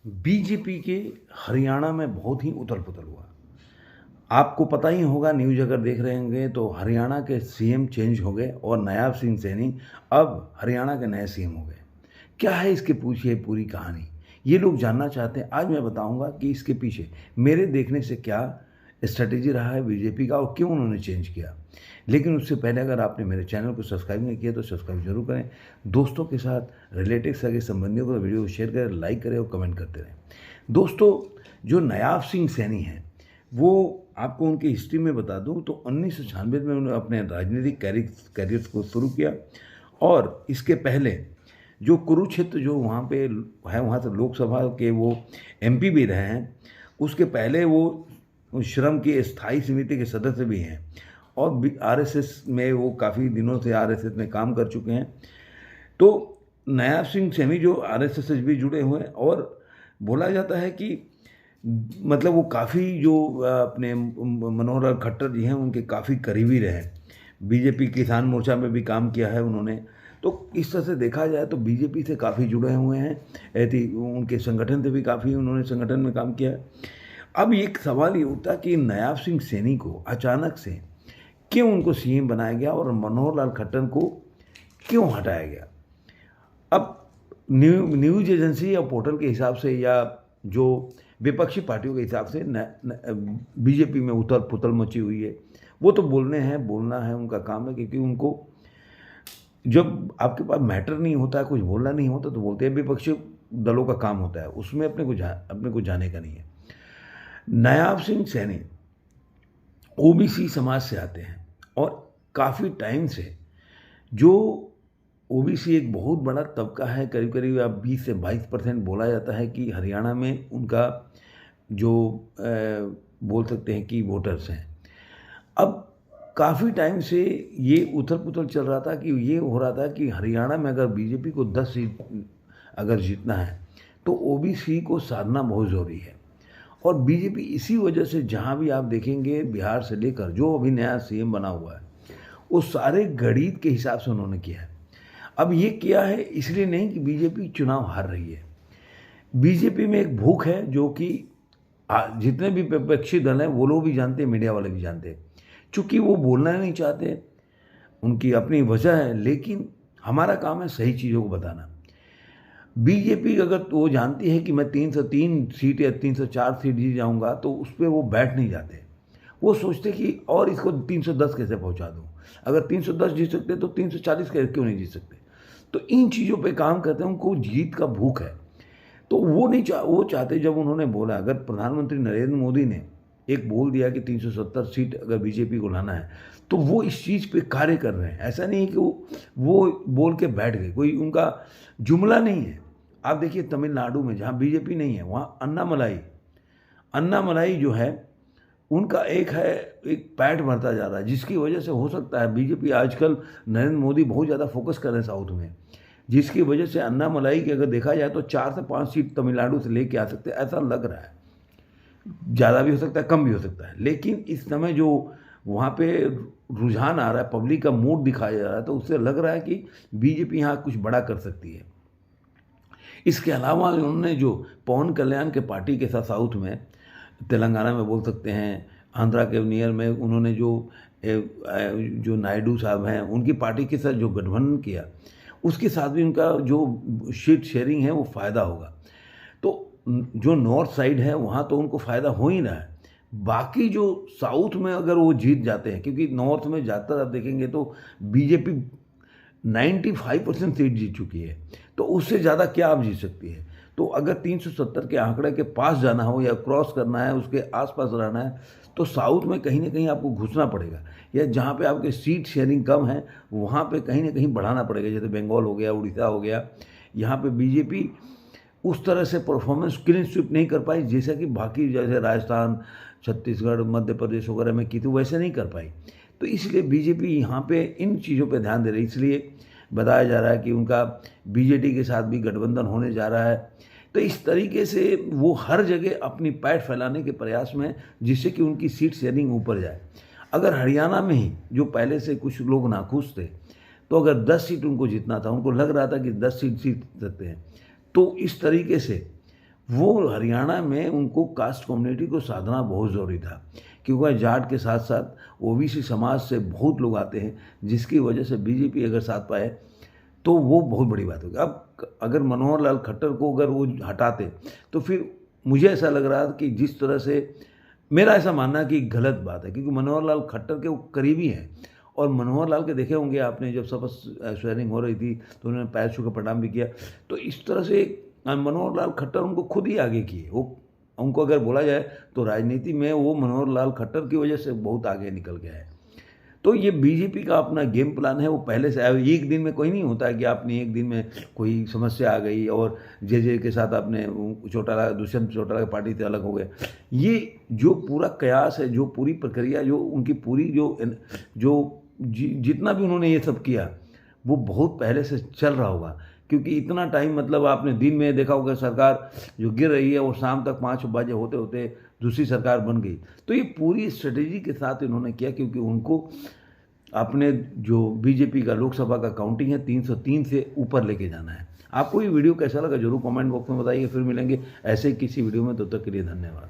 BJP के हरियाणा में बहुत ही उथल-पुथल हुआ। आपको पता ही होगा, न्यूज़ अगर देख रहे होंगे तो हरियाणा के सीएम चेंज हो गए और नायब सिंह सैनी अब हरियाणा के नए सीएम हो गए। क्या है इसके पीछे पूरी कहानी? ये लोग जानना चाहते हैं। आज मैं बताऊँगा कि इसके पीछे मेरे देखने से क्या स्ट्रैटेजी रहा है बीजेपी का और क्यों उन्होंने चेंज किया। लेकिन उससे पहले अगर आपने मेरे चैनल को सब्सक्राइब नहीं किया तो सब्सक्राइब ज़रूर करें। दोस्तों के साथ, रिलेटिव सगे संबंधियों को वीडियो को शेयर करें, लाइक करें और कमेंट करते रहें। दोस्तों, जो नायब सिंह सैनी हैं, वो आपको उनकी हिस्ट्री में बता दूं तो 1996 में उन्होंने अपने राजनीतिक कैरियर को शुरू किया और इसके पहले जो कुरुक्षेत्र जो वहाँ पे है, वहाँ से लोकसभा के वो एमपी भी रहे हैं। उसके पहले वो श्रम की स्थायी समिति के सदस्य भी हैं और आरएसएस में वो काफ़ी दिनों से आरएसएस में काम कर चुके हैं। तो नायब सिंह सैनी जो आरएसएस से भी जुड़े हुए हैं और बोला जाता है कि मतलब वो काफ़ी जो अपने मनोहर लाल खट्टर जी हैं उनके काफ़ी करीबी रहे। बीजेपी किसान मोर्चा में भी काम किया है उन्होंने। तो इस तरह से देखा जाए तो बीजेपी से काफ़ी जुड़े हुए हैं। ऐसी उनके संगठन से भी काफ़ी उन्होंने संगठन में काम किया है। अब एक सवाल ये उठता कि नायब सिंह सैनी को अचानक से क्यों उनको सीएम बनाया गया और मनोहर लाल खट्टर को क्यों हटाया गया। अब न्यूज़ एजेंसी या पोर्टल के हिसाब से या जो विपक्षी पार्टियों के हिसाब से बीजेपी में उथल पुथल मची हुई है। वो तो बोलना है, उनका काम है, क्योंकि उनको जब आपके पास मैटर नहीं होता है, कुछ बोलना नहीं होता तो बोलते हैं। विपक्षी दलों का काम होता है, उसमें अपने को जाने का नहीं है। नायब सिंह सैनी ओबीसी समाज से आते हैं और काफ़ी टाइम से जो ओबीसी एक बहुत बड़ा तबका है, करीब करीब आप 20 से 22% बोला जाता है कि हरियाणा में उनका जो बोल सकते हैं कि वोटर्स हैं। अब काफ़ी टाइम से ये उथल पुथल चल रहा था कि ये हो रहा था कि हरियाणा में अगर बीजेपी को 10 सीट अगर जीतना है तो ओबीसी को साधना बहुत ज़रूरी है। और बीजेपी इसी वजह से जहाँ भी आप देखेंगे बिहार से लेकर जो अभी नया सीएम बना हुआ है वो सारे गणित के हिसाब से उन्होंने किया है। अब ये किया है इसलिए नहीं कि बीजेपी चुनाव हार रही है। बीजेपी में एक भूख है जो कि जितने भी विपक्षी दल हैं वो लोग भी जानते हैं, मीडिया वाले भी जानते हैं। चूँकि वो बोलना नहीं चाहते, उनकी अपनी वजह है, लेकिन हमारा काम है सही चीज़ों को बताना। बीजेपी अगर तो वो जानती है कि मैं 303 सीट या 304 सीट जीत जाऊंगा तो उस पर वो बैठ नहीं जाते। वो सोचते कि और इसको 310 कैसे पहुंचा दूं। अगर 310 जीत सकते तो 340 क्यों नहीं जीत सकते। तो इन चीज़ों पे काम करते हैं, उनको जीत का भूख है। तो वो नहीं वो चाहते। जब उन्होंने बोला, अगर प्रधानमंत्री नरेंद्र मोदी ने एक बोल दिया कि 370 सीट अगर बीजेपी को लाना है तो वो इस चीज़ पे कार्य कर रहे हैं। ऐसा नहीं है कि वो बोल के बैठ गए, कोई उनका जुमला नहीं है। आप देखिए तमिलनाडु में जहाँ बीजेपी नहीं है वहाँ अन्नामलाई जो है उनका एक पैठ बढ़ता जा रहा है, जिसकी वजह से हो सकता है बीजेपी आजकल नरेंद्र मोदी बहुत ज़्यादा फोकस कर रहे हैं साउथ में, जिसकी वजह से अन्नामलाई की अगर देखा जाए तो 4 से 5 सीट तमिलनाडु से लेके आ सकते हैं, ऐसा लग रहा है। ज़्यादा भी हो सकता है, कम भी हो सकता है, लेकिन इस समय जो वहाँ पे रुझान आ रहा है, पब्लिक का मूड दिखाया जा रहा है, तो उससे लग रहा है कि बीजेपी यहाँ कुछ बड़ा कर सकती है। इसके अलावा उन्होंने जो पवन कल्याण के पार्टी के साथ साउथ में तेलंगाना में बोल सकते हैं, आंध्रा के नियर में उन्होंने जो नायडू साहब हैं उनकी पार्टी के साथ जो गठबंधन किया उसके साथ भी उनका जो सीट शेयरिंग है वो फ़ायदा होगा। तो जो नॉर्थ साइड है वहाँ तो उनको फ़ायदा हो ही रहा है। बाकी जो साउथ में अगर वो जीत जाते हैं, क्योंकि नॉर्थ में ज़्यादातर आप देखेंगे तो बीजेपी 95% सीट जीत चुकी है, तो उससे ज़्यादा क्या आप जीत सकती है। तो अगर 370 के आंकड़े के पास जाना हो या क्रॉस करना है, उसके आसपास रहना है, तो साउथ में कहीं ना कहीं आपको घुसना पड़ेगा, या जहाँ पे आपके सीट शेयरिंग कम है वहाँ पे कहीं ना कहीं बढ़ाना पड़ेगा। जैसे बंगाल हो गया, उड़ीसा हो गया, यहाँ पे बीजेपी उस तरह से परफॉर्मेंस क्लीन स्वीप नहीं कर पाई जैसा कि बाकी जैसे राजस्थान, छत्तीसगढ़, मध्य प्रदेश वगैरह में की थी, वैसे नहीं कर पाई। तो इसलिए बीजेपी यहाँ पे इन चीज़ों पे ध्यान दे रही है। इसलिए बताया जा रहा है कि उनका बीजेडी के साथ भी गठबंधन होने जा रहा है। तो इस तरीके से वो हर जगह अपनी पैठ फैलाने के प्रयास में, जिससे कि उनकी सीट शेयरिंग ऊपर जाए। अगर हरियाणा में ही जो पहले से कुछ लोग नाखुश थे, तो अगर 10 सीट उनको जीतना था, उनको लग रहा था कि 10 सीट जीत सकते हैं, तो इस तरीके से वो हरियाणा में उनको कास्ट कम्युनिटी को साधना बहुत ज़रूरी था, क्योंकि जाट के साथ साथ ओबीसी समाज से बहुत लोग आते हैं, जिसकी वजह से बीजेपी अगर साथ पाए तो वो बहुत बड़ी बात होगी। अब अगर मनोहर लाल खट्टर को अगर वो हटाते तो फिर मुझे ऐसा लग रहा था कि जिस तरह से, मेरा ऐसा मानना है कि गलत बात है, क्योंकि मनोहर लाल खट्टर के वो करीबी हैं। और मनोहर लाल के देखे होंगे आपने, जब शपथ स्वेयरिंग हो रही थी तो उन्होंने पैर छू के प्रणाम भी किया। तो इस तरह से मनोहर लाल खट्टर उनको खुद ही आगे किए। वो उनको अगर बोला जाए तो राजनीति में वो मनोहर लाल खट्टर की वजह से बहुत आगे निकल गया है। तो ये बीजेपी का अपना गेम प्लान है, वो पहले से आया। एक दिन में कोई नहीं होता है कि आपने एक दिन में कोई समस्या आ गई और जे के साथ आपने चौटाला, दुष्यंत चौटाला की पार्टी से अलग हो गए। ये जो पूरा कयास है, जो पूरी प्रक्रिया, जो उनकी पूरी जो जितना भी उन्होंने ये सब किया, वो बहुत पहले से चल रहा होगा। क्योंकि इतना टाइम, मतलब आपने दिन में देखा होगा सरकार जो गिर रही है वो शाम तक 5 बजे होते होते दूसरी सरकार बन गई। तो ये पूरी स्ट्रेटेजी के साथ इन्होंने किया, क्योंकि उनको अपने जो बीजेपी का लोकसभा का काउंटिंग है 303 से ऊपर लेके जाना है। आपको ये वीडियो कैसा लगा जरूर कमेंट बॉक्स में बताइए। फिर मिलेंगे ऐसे ही किसी वीडियो में, तब तक के लिए धन्यवाद।